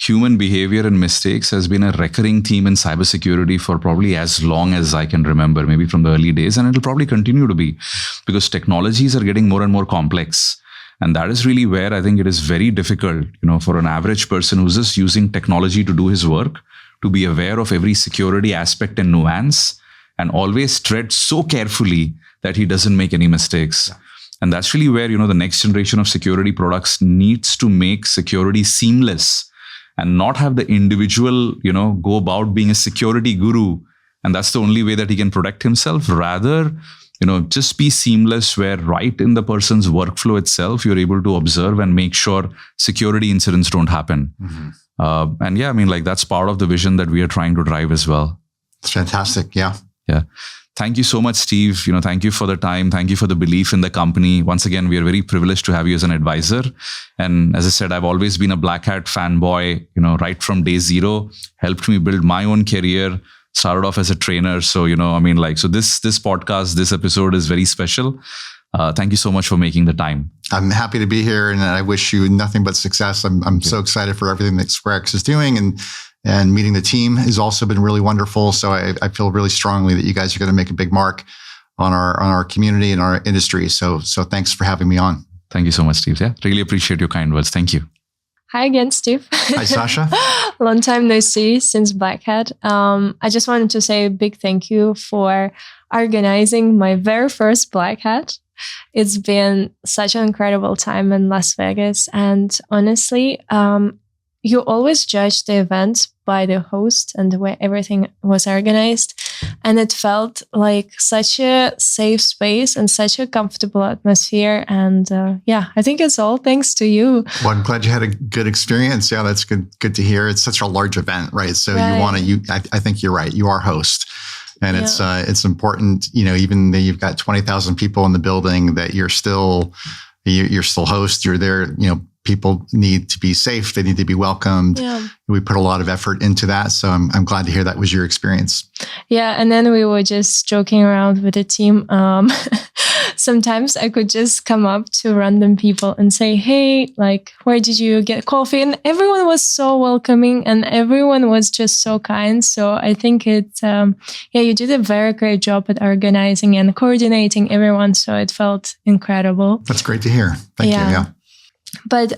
Human behavior and mistakes has been a recurring theme in cybersecurity for probably as long as I can remember, maybe from the early days. And it'll probably continue to be, because technologies are getting more and more complex. And that is really where I think it is very difficult, for an average person who's just using technology to do his work, to be aware of every security aspect and nuance, and always tread so carefully that he doesn't make any mistakes. Yeah. And that's really where, the next generation of security products needs to make security seamless and not have the individual, go about being a security guru And that's the only way that he can protect himself. Rather, just be seamless where right in the person's workflow itself, you're able to observe and make sure security incidents don't happen. And yeah, that's part of the vision that we are trying to drive as well. It's fantastic. Yeah. Yeah. Thank you so much, Steve. Thank you for the time. Thank you for the belief in the company. Once again, we are very privileged to have you as an advisor. And as I said, I've always been a Black Hat fanboy, right from day zero, helped me build my own career, started off as a trainer. So, so this podcast, this episode is very special. Thank you so much for making the time. I'm happy to be here, and I wish you nothing but success. I'm so excited for everything that SquareX is doing, and meeting the team has also been really wonderful. So I feel really strongly that you guys are going to make a big mark on our community and our industry. So thanks for having me on. Thank you so much, Steve. Yeah, really appreciate your kind words. Thank you. Hi again, Steve. Hi, Sasha. Long time no see since Black Hat. I just wanted to say a big thank you for organizing my very first Black Hat. It's been such an incredible time in Las Vegas. And honestly, you always judge the event by the host and the way everything was organized. And it felt like such a safe space and such a comfortable atmosphere. And I think it's all thanks to you. Well, I'm glad you had a good experience. Yeah, that's good to hear. It's such a large event, right? So I think you're right. You are host. And it's important, even though you've got 20,000 people in the building, that you're still host. You're there, people need to be safe. They need to be welcomed. Yeah. We put a lot of effort into that. So I'm glad to hear that was your experience. Yeah. And then we were just joking around with the team. Sometimes I could just come up to random people and say, hey, where did you get coffee? And everyone was so welcoming and everyone was just so kind. So I think you did a very great job at organizing and coordinating everyone. So it felt incredible. That's great to hear. Thank you. Yeah. But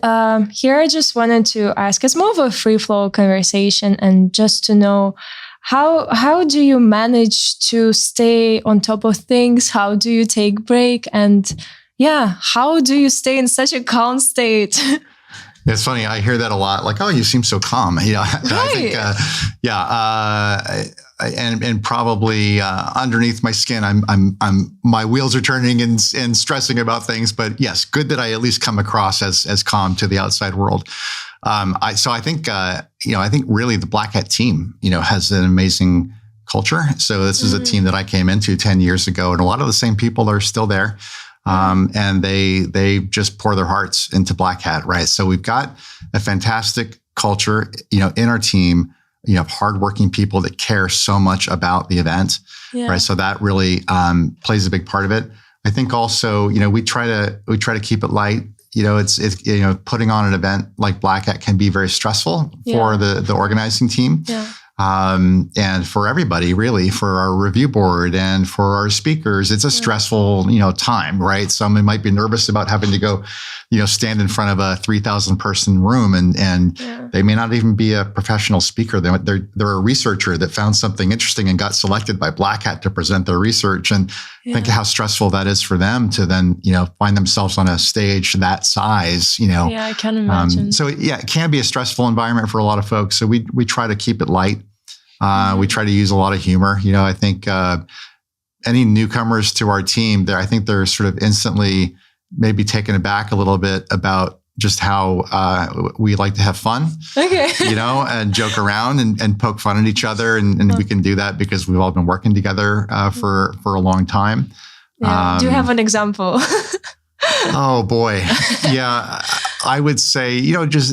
here I just wanted to ask, it's more of a free flow conversation and just to know, how do you manage to stay on top of things? How do you take break? And how do you stay in such a calm state? It's funny. I hear that a lot. Like, oh, you seem so calm. Right. I think, and probably underneath my skin, I'm my wheels are turning and stressing about things. But yes, good that I at least come across as calm to the outside world. I think really the Black Hat team, has an amazing culture. So this is a team that I came into 10 years ago, and a lot of the same people are still there. And they just pour their hearts into Black Hat, right? So we've got a fantastic culture, in our team, hardworking people that care so much about the event, right? So that really plays a big part of it. I think also, we try to keep it light. It's putting on an event like Black Hat can be very stressful for the organizing team. Yeah. And for everybody, really, for our review board and for our speakers, it's a stressful, time, right? Someone might be nervous about having to go, stand in front of a 3,000 person room and they may not even be a professional speaker. They're a researcher that found something interesting and got selected by Black Hat to present their research. And think of how stressful that is for them to then, find themselves on a stage that size, Yeah, I can imagine. It can be a stressful environment for a lot of folks. So we try to keep it light. We try to use a lot of humor. I think any newcomers to our team, I think they're sort of instantly maybe taken aback a little bit about just how we like to have fun. Okay. And joke around and poke fun at each other. And we can do that because we've all been working together for a long time. Yeah. Do you have an example? Oh boy. Yeah. I would say,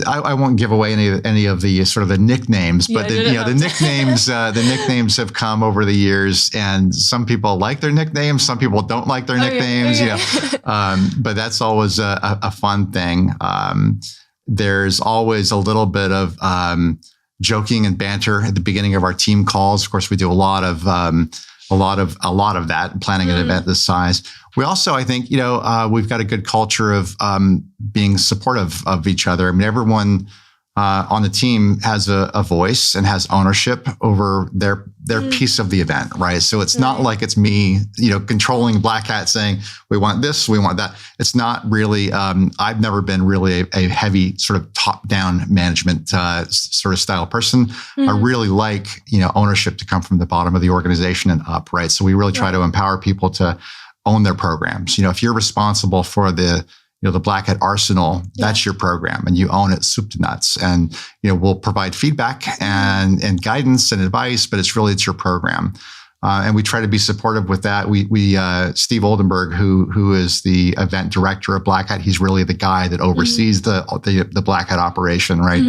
I won't give away any of the sort of the nicknames, but the nicknames have come over the years, and some people like their nicknames, some people don't like their nicknames, but that's always a fun thing. There's always a little bit of joking and banter at the beginning of our team calls. Of course, we do a lot of that, planning an event this size. We also, I think, we've got a good culture of being supportive of each other. I mean, everyone on the team has a voice and has ownership over their piece of the event, right? So it's not like it's me, controlling Black Hat saying, we want this, we want that. It's not really, I've never been really a heavy sort of top-down management sort of style person. I really like, ownership to come from the bottom of the organization and up, right? So we really try to empower people to own their programs. If you're responsible for the Black Hat arsenal, that's your program and you own it soup to nuts. And, we'll provide feedback and guidance and advice, but it's your program. And we try to be supportive with that. We Steve Oldenburg, who is the event director of Black Hat, he's really the guy that oversees the Black Hat operation, right?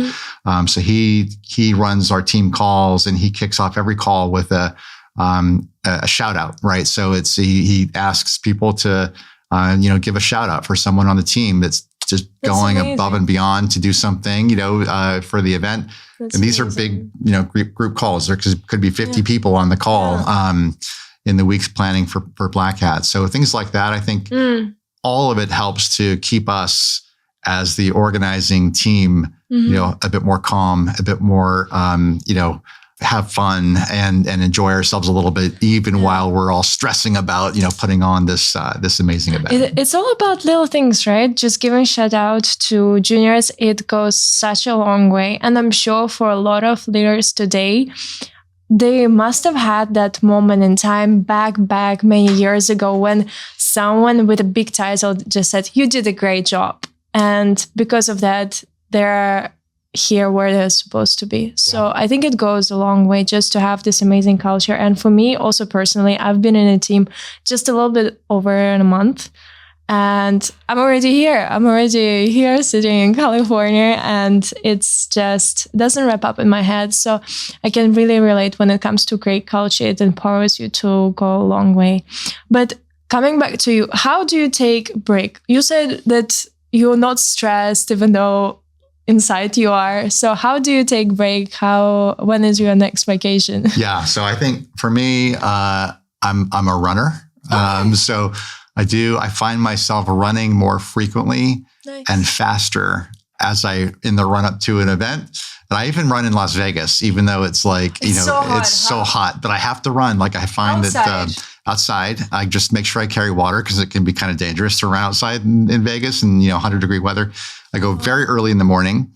So he runs our team calls and he kicks off every call with a shout out, right? So he asks people to give a shout out for someone on the team that's just going above and beyond to do something, for the event. And these are big, group calls. There could be 50 people on the call in the weeks planning for Black Hat. So things like that, I think all of it helps to keep us as the organizing team, a bit more calm, a bit more, have fun and enjoy ourselves a little bit, even while we're all stressing about, putting on this amazing event. It's all about little things, right? Just giving shout out to juniors. It goes such a long way. And I'm sure for a lot of leaders today, they must have had that moment in time back many years ago when someone with a big title just said, you did a great job. And because of that, they're here where they're supposed to be. So I think it goes a long way just to have this amazing culture. And for me, also personally, I've been in a team just a little bit over a month. And I'm already here sitting in California. And it's just doesn't wrap up in my head. So I can really relate when it comes to great culture. It empowers you to go a long way. But coming back to you, how do you take a break? You said that you're not stressed, even though inside you are. So how do you take break? When is your next vacation? Yeah. So I think for me, I'm a runner. So I find myself running more frequently and faster in the run up to an event. And I even run in Las Vegas, even though it's like, it's so hot, but I have to run. Like I find that outside, I just make sure I carry water because it can be kind of dangerous to run outside in Vegas and, 100-degree weather. I go very early in the morning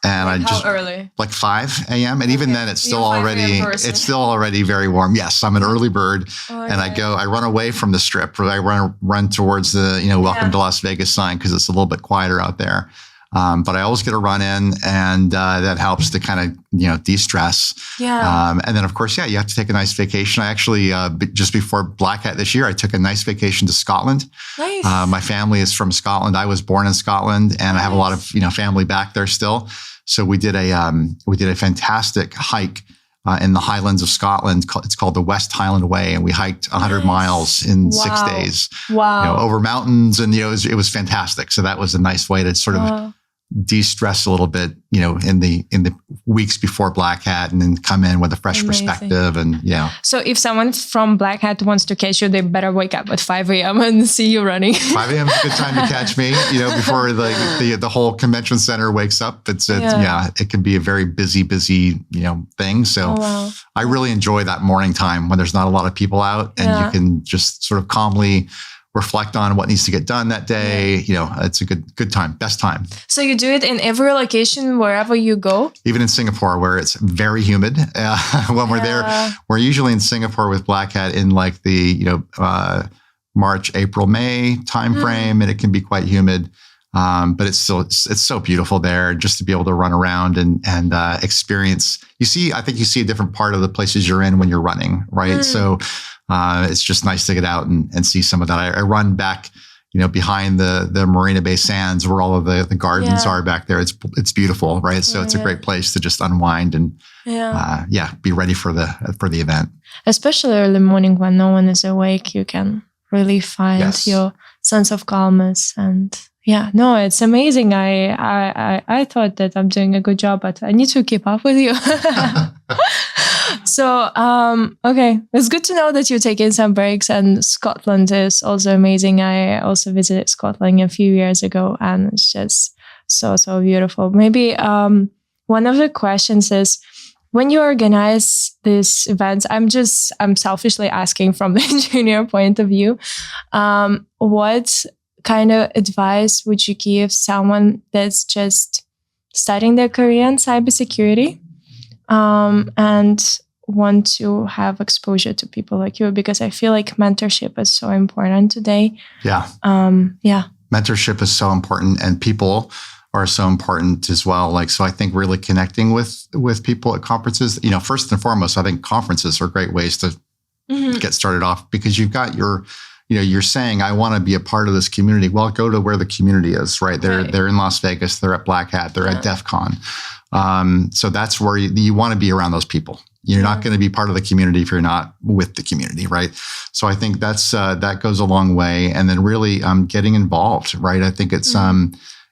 and how early? Like 5 a.m. And even then it's still already very warm. Yes, I'm an early bird and I run away from the strip. I run towards the, welcome to Las Vegas sign because it's a little bit quieter out there. But I always get a run in and that helps to kind of, de-stress. Yeah. And then of course, you have to take a nice vacation. I actually, just before Black Hat this year, I took a nice vacation to Scotland. Nice. My family is from Scotland. I was born in Scotland and I have a lot of, family back there still. So we did a fantastic hike in the Highlands of Scotland. It's called the West Highland Way. And we hiked 100 miles in 6 days. Wow. Over mountains. And, it was fantastic. So that was a nice way to sort of de-stress a little bit, in the weeks before Black Hat and then come in with a fresh perspective and So if someone from Black Hat wants to catch you, they better wake up at 5 a.m. and see you running. 5 a.m. is a good time to catch me, before the whole convention center wakes up. It can be a very busy, thing. So I really enjoy that morning time when there's not a lot of people out and you can just sort of calmly reflect on what needs to get done that day. It's a good time, best time. So you do it in every location, wherever you go? Even in Singapore, where it's very humid. When we're there, we're usually in Singapore with Black Hat in like the, March, April, May timeframe, and it can be quite humid. But it's so beautiful there just to be able to run around and experience. I think you see a different part of the places you're in when you're running, right? So it's just nice to get out and see some of that. I run back, behind the Marina Bay Sands where all of the gardens are back there. It's beautiful, right? So it's a great place to just unwind and be ready for the event. Especially early morning when no one is awake, you can really find your sense of calmness and. Yeah, no, it's amazing. I thought that I'm doing a good job, but I need to keep up with you. So, okay. It's good to know that you're taking some breaks and Scotland is also amazing. I also visited Scotland a few years ago and it's just so beautiful. Maybe one of the questions is, when you organize these events, I'm selfishly asking from the engineer point of view, what kind of advice would you give someone that's just starting their career in cybersecurity, and want to have exposure to people like you? Because I feel like mentorship is so important today. Yeah. Mentorship is so important, and people are so important as well. Like, so I think really connecting with people at conferences, first and foremost, I think conferences are great ways to get started off, because you've got you're saying, I want to be a part of this community. Well, go to where the community is, right? They're in Las Vegas, they're at Black Hat, they're at DEF CON. So that's where you want to be around those people. You're not going to be part of the community if you're not with the community, right? So I think that goes a long way. And then really getting involved, right? I think it's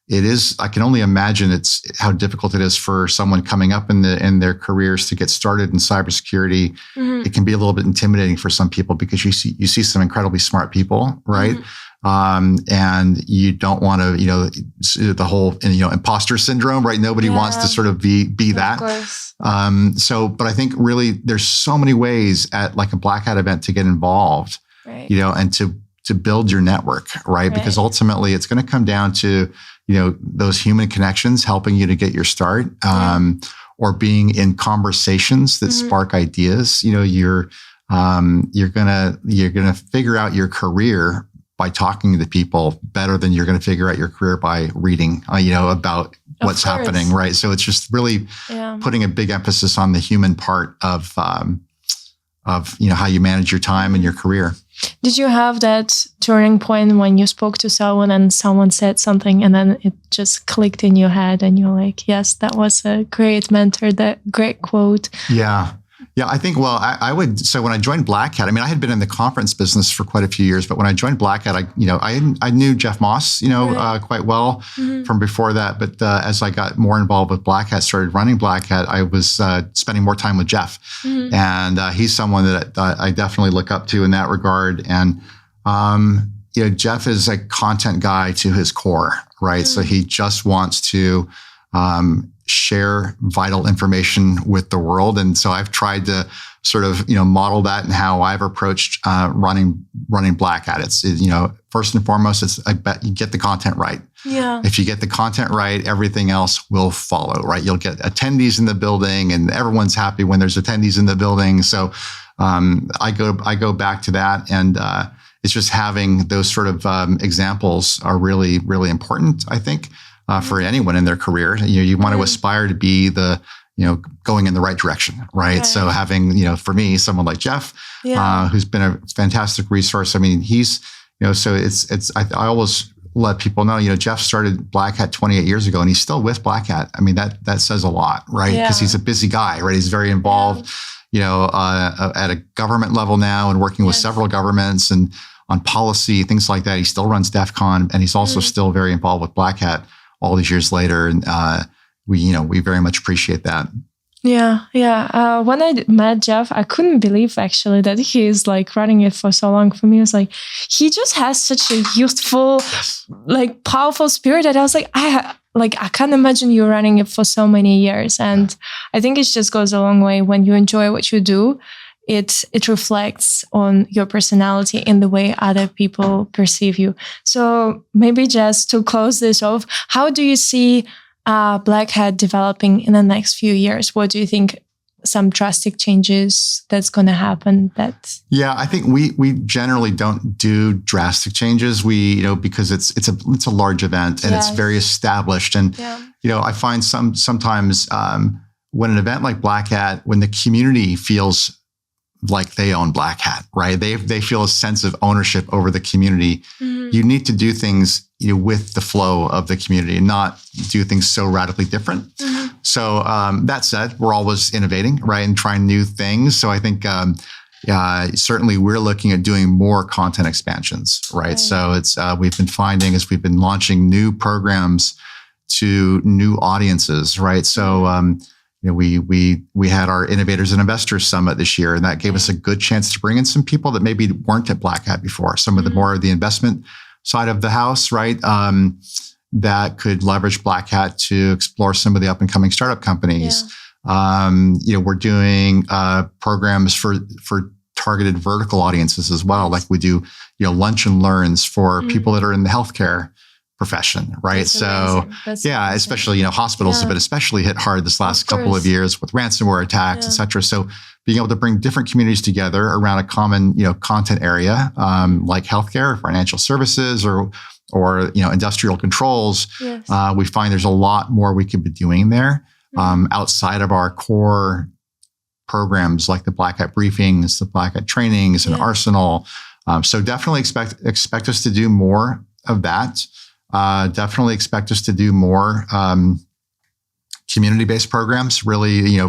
it is. I can only imagine it's how difficult it is for someone coming up in their careers to get started in cybersecurity. It can be a little bit intimidating for some people, because you see some incredibly smart people, right? And you don't want to, the whole imposter syndrome, right? Nobody wants to sort of be that. But I think really there's so many ways at like a Black Hat event to get involved, right? And to build your network, right? Because ultimately it's going to come down to those human connections helping you to get your start, or being in conversations that spark ideas. You're gonna figure out your career by talking to people better than you're going to figure out your career by reading, about what's happening, right? So it's just really putting a big emphasis on the human part of how you manage your time and your career. Did you have that turning point when you spoke to someone and someone said something and then it just clicked in your head and you're like, yes, that was a great mentor, that great quote? Yeah. I think, I would, so when I joined Black Hat, I had been in the conference business for quite a few years, but when I joined Black Hat, I knew Jeff Moss, quite well from before that. But as I got more involved with Black Hat, started running Black Hat, I was spending more time with Jeff. And he's someone that I definitely look up to in that regard. And, Jeff is a content guy to his core, right? So he just wants to share vital information with the world. And so I've tried to sort of, model that in how I've approached running Black Hat. It's, first and foremost, it's you get the content right. Yeah. If you get the content right, everything else will follow, right? You'll get attendees in the building, and everyone's happy when there's attendees in the building. So I go back to that, and it's just having those sort of examples are really, really important, I think. For anyone in their career, you want to aspire to be the, going in the right direction, right? So having, for me, someone like Jeff, who's been a fantastic resource. he's, so it's, I always let people know, Jeff started Black Hat 28 years ago, and he's still with Black Hat. That says a lot, right? Because he's a busy guy, right? He's very involved, at a government level now, and working with several governments and on policy, things like that. He still runs DEF CON, and he's also still very involved with Black Hat all these years later. And we very much appreciate that. Yeah. When I met Jeff, I couldn't believe actually that he is like running it for so long. For me, it's like, he just has such a youthful, like powerful spirit that I was like, I can't imagine you running it for so many years. And I think it just goes a long way when you enjoy what you do. It reflects on your personality in the way other people perceive you. So maybe just to close this off, how do you see Black Hat developing in the next few years? What do you think some drastic changes that's going to happen? I think we generally don't do drastic changes. We, because it's a large event and it's very established. And, I find sometimes when an event like Black Hat, when the community feels like they own Black Hat, right? They feel a sense of ownership over the community. You need to do things with the flow of the community and not do things so radically different. So that said, we're always innovating, right? And trying new things. So I think certainly we're looking at doing more content expansions, right? So it's we've been finding as we've been launching new programs to new audiences, right? So we had our Innovators and Investors Summit this year, and that gave us a good chance to bring in some people that maybe weren't at Black Hat before. Some of the more of the investment side of the house, right? that could leverage Black Hat to explore some of the up and coming startup companies. We're doing programs for targeted vertical audiences as well. Like we do, lunch and learns for people that are in the healthcare profession, right? That's amazing. That's amazing. Especially, hospitals have been especially hit hard this last couple of years with ransomware attacks, et cetera. So being able to bring different communities together around a common, content area, like healthcare, financial services, or industrial controls, we find there's a lot more we could be doing there outside of our core programs like the Black Hat briefings, the Black Hat trainings, and Arsenal. So definitely expect us to do more of that. Definitely expect us to do more community-based programs, really,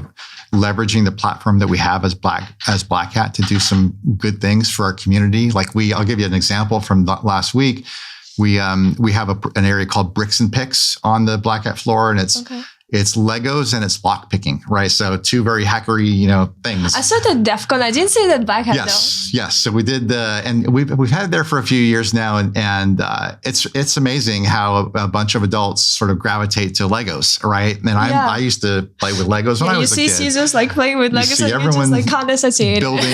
leveraging the platform that we have as Black Hat to do some good things for our community. Like I'll give you an example from last week. We have an area called Bricks and Picks on the Black Hat floor, and it's Legos and it's lock picking, right? So two very hackery, things. I saw the DEF CON. I didn't see that Black Hat though. Yes. So we did and we've had it there for a few years now, and it's amazing how a bunch of adults sort of gravitate to Legos, right? And I used to play with Legos when I was a kid. You see Caesars like playing with Legos, and you just like can't associate building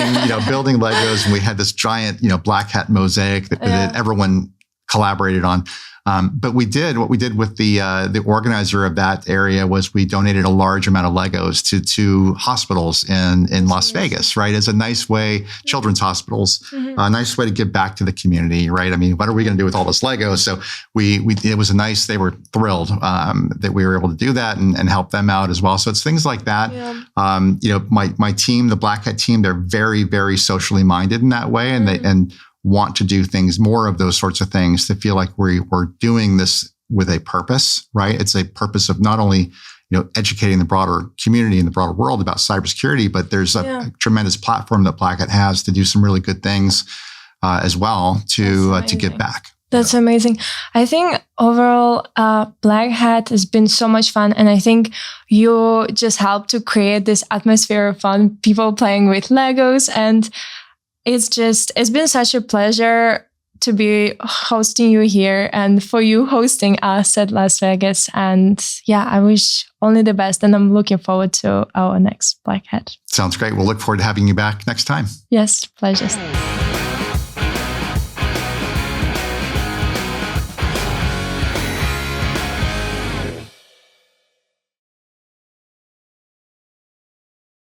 Legos, and we had this giant, Black Hat mosaic that everyone collaborated on. But what we did with the organizer of that area was we donated a large amount of Legos to two hospitals in Las Vegas, right? As a nice way, children's hospitals, a nice way to give back to the community, right? I mean, what are we going to do with all this Lego? So it was they were thrilled that we were able to do that and help them out as well. So it's things like that. My team, the Black Hat team, they're very, very socially minded in that way, and want to do things, more of those sorts of things, to feel like we're doing this with a purpose, right? It's a purpose of not only, educating the broader community and the broader world about cybersecurity, but there's a tremendous platform that Black Hat has to do some really good things as well to give back. That's amazing. I think overall, Black Hat has been so much fun. And I think you just helped to create this atmosphere of fun, people playing with Legos, and it's been such a pleasure to be hosting you here and for you hosting us at Las Vegas. And I wish only the best. And I'm looking forward to our next Black Hat. Sounds great. We'll look forward to having you back next time. Yes, pleasure.